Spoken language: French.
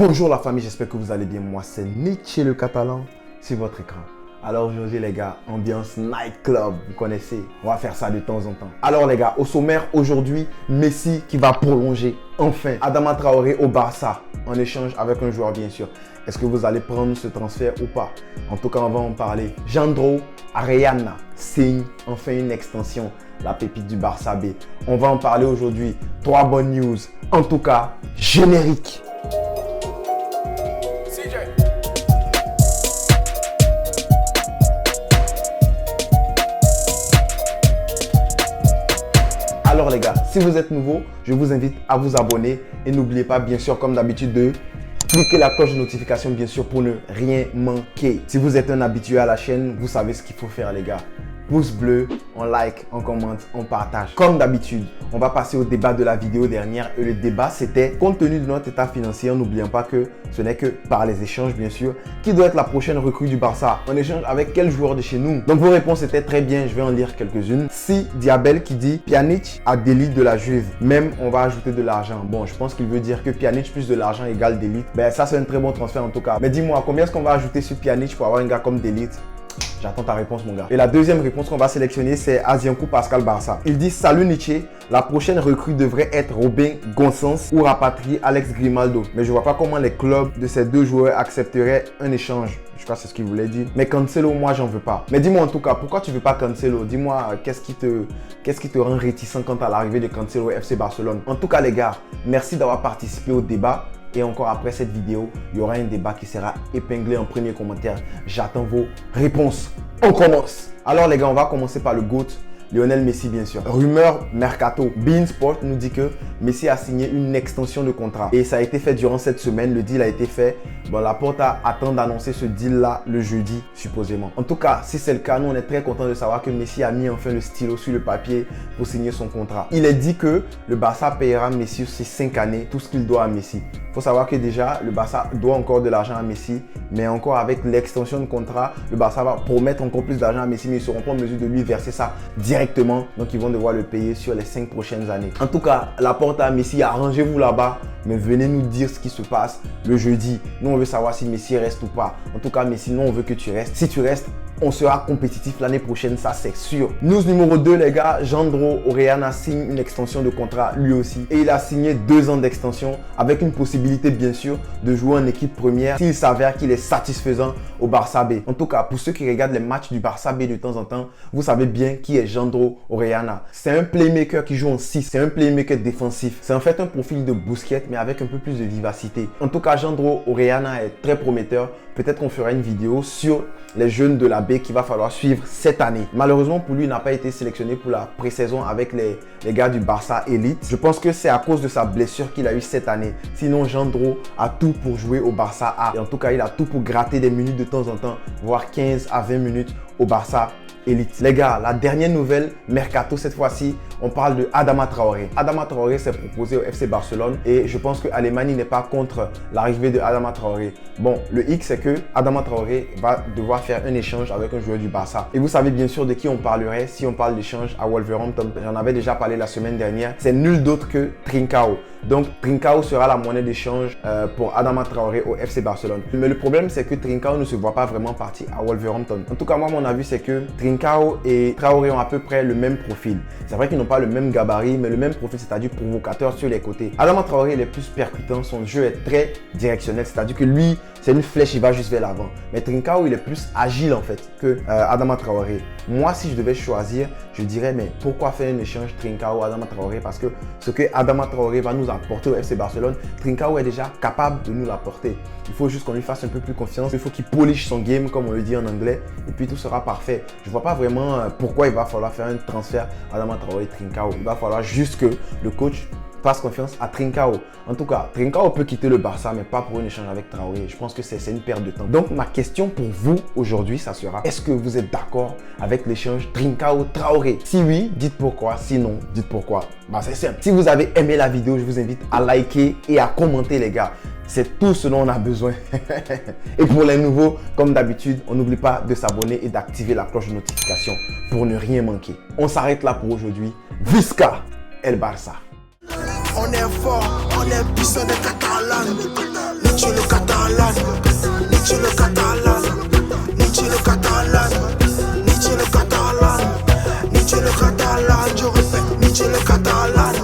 Bonjour la famille, j'espère que vous allez bien. Moi c'est Nietzsche le Catalan sur votre écran. Alors aujourd'hui les gars, ambiance nightclub, vous connaissez, on va faire ça de temps en temps. Alors les gars, au sommaire aujourd'hui, Messi qui va prolonger enfin Adama Traoré au Barça en échange avec un joueur bien sûr. Est-ce que vous allez prendre ce transfert ou pas? En tout cas, on va en parler. Jandro Orellana signe enfin une extension, la pépite du Barça B. On va en parler aujourd'hui. 3 bonnes news. En tout cas, générique. Alors les gars, si vous êtes nouveau, je vous invite à vous abonner et n'oubliez pas bien sûr comme d'habitude de cliquer la cloche de notification bien sûr pour ne rien manquer. Si vous êtes un habitué à la chaîne, vous savez ce qu'il faut faire les gars. Pouce bleu, on like, on commente, on partage. Comme d'habitude, on va passer au débat de la vidéo dernière. Et le débat, c'était, compte tenu de notre état financier, n'oublions pas que ce n'est que par les échanges, bien sûr, qui doit être la prochaine recrue du Barça. On échange avec quel joueur de chez nous? Donc vos réponses étaient très bien, je vais en lire quelques-unes. Si Diabel qui dit Pjanic a d'élite de la Juve, même on va ajouter de l'argent. Bon, je pense qu'il veut dire que Pjanic plus de l'argent égale d'élite. Ben ça c'est un très bon transfert en tout cas. Mais dis-moi, combien est-ce qu'on va ajouter sur Pjanic pour avoir un gars comme d'élite? J'attends ta réponse mon gars. Et la deuxième réponse qu'on va sélectionner c'est Asiankou Pascal Barça. Il dit salut Nietzsche, la prochaine recrue devrait être Robin Gonsens ou rapatrier Alex Grimaldo. Mais je vois pas comment les clubs de ces deux joueurs accepteraient un échange. Je crois que c'est ce qu'il voulait dire. Mais Cancelo, moi j'en veux pas. Mais dis-moi en tout cas, pourquoi tu veux pas Cancelo? Dis-moi qu'est-ce qui te rend réticent quant à l'arrivée de Cancelo au FC Barcelone? En tout cas les gars, merci d'avoir participé au débat. Et encore après cette vidéo, il y aura un débat qui sera épinglé en premier commentaire. J'attends vos réponses. On commence. Alors les gars, on va commencer par le GOAT, Lionel Messi bien sûr. Rumeur Mercato. beIN Sport nous dit que Messi a signé une extension de contrat. Et ça a été fait durant cette semaine. Le deal a été fait. Bon, Laporta attend d'annoncer ce deal-là le jeudi, supposément. En tout cas, si c'est le cas, nous on est très content de savoir que Messi a mis enfin le stylo sur le papier pour signer son contrat. Il est dit que le Barça payera Messi sur ces 5 années tout ce qu'il doit à Messi. Il faut savoir que déjà, le Barça doit encore de l'argent à Messi, mais encore avec l'extension de contrat, le Barça va promettre encore plus d'argent à Messi, mais ils ne seront pas en mesure de lui verser ça directement. Donc, ils vont devoir le payer sur les 5 prochaines années. En tout cas, Laporta à Messi, arrangez-vous là-bas, mais venez nous dire ce qui se passe le jeudi. Nous, on veut savoir si Messi reste ou pas. En tout cas, Messi, nous, on veut que tu restes. Si tu restes, on sera compétitif l'année prochaine, ça c'est sûr. News numéro 2 les gars, Jandro Orellana signe une extension de contrat lui aussi. Et il a signé 2 ans d'extension avec une possibilité bien sûr de jouer en équipe première s'il s'avère qu'il est satisfaisant au Barça B. En tout cas, pour ceux qui regardent les matchs du Barça B de temps en temps, vous savez bien qui est Jandro Orellana. C'est un playmaker qui joue en 6, c'est un playmaker défensif. C'est en fait un profil de Busquets mais avec un peu plus de vivacité. En tout cas, Jandro Orellana est très prometteur. Peut-être qu'on fera une vidéo sur les jeunes de la B qu'il va falloir suivre cette année. Malheureusement pour lui, il n'a pas été sélectionné pour la pré-saison avec les gars du Barça Elite. Je pense que c'est à cause de sa blessure qu'il a eu cette année. Sinon, Jandro a tout pour jouer au Barça A. Et en tout cas, il a tout pour gratter des minutes de temps en temps, voire 15 à 20 minutes au Barça Elite. Les gars, la dernière nouvelle, Mercato cette fois-ci, on parle de Adama Traoré. Adama Traoré s'est proposé au FC Barcelone et je pense que Alemany n'est pas contre l'arrivée de Adama Traoré. Bon, le hic c'est que Adama Traoré va devoir faire un échange avec un joueur du Barça. Et vous savez bien sûr de qui on parlerait si on parle d'échange à Wolverhampton. J'en avais déjà parlé la semaine dernière. C'est nul d'autre que Trincao. Donc Trincao sera la monnaie d'échange pour Adama Traoré au FC Barcelone. Mais le problème c'est que Trincao ne se voit pas vraiment partir à Wolverhampton. En tout cas, moi mon avis c'est que Trincao et Traoré ont à peu près le même profil. C'est vrai qu'ils n'ont pas le même gabarit, mais le même profil, c'est-à-dire provocateur sur les côtés. Adama Traoré, il est plus percutant, son jeu est très directionnel, c'est-à-dire que lui, c'est une flèche, il va juste vers l'avant. Mais Trincao, il est plus agile en fait que Adama Traoré. Moi, si je devais choisir, je dirais, mais pourquoi faire un échange Trincao-Adama Traoré? Parce que ce que Adama Traoré va nous apporter au FC Barcelone, Trincao est déjà capable de nous l'apporter. Il faut juste qu'on lui fasse un peu plus confiance. Il faut qu'il polish son game, comme on le dit en anglais, et puis tout sera parfait. Je ne vois pas vraiment pourquoi il va falloir faire un transfert Adama Traoré-Trincao. Il va falloir juste que le coach fasse confiance à Trincao. En tout cas, Trincao peut quitter le Barça, mais pas pour un échange avec Traoré. Je pense que c'est une perte de temps. Donc, ma question pour vous aujourd'hui, ça sera, est-ce que vous êtes d'accord avec l'échange Trincao-Traoré? Si oui, dites pourquoi. Sinon, dites pourquoi. Bah, c'est simple. Si vous avez aimé la vidéo, je vous invite à liker et à commenter, les gars. C'est tout ce dont on a besoin. Et pour les nouveaux, comme d'habitude, on n'oublie pas de s'abonner et d'activer la cloche de notification pour ne rien manquer. On s'arrête là pour aujourd'hui. Visca el Barça. On est fort, on est puissant, on est catalan. catalan, Nietzsche le catalan, Nietzsche le catalan, Nietzsche le catalan, Nietzsche le catalan, je répète, Nietzsche le catalan.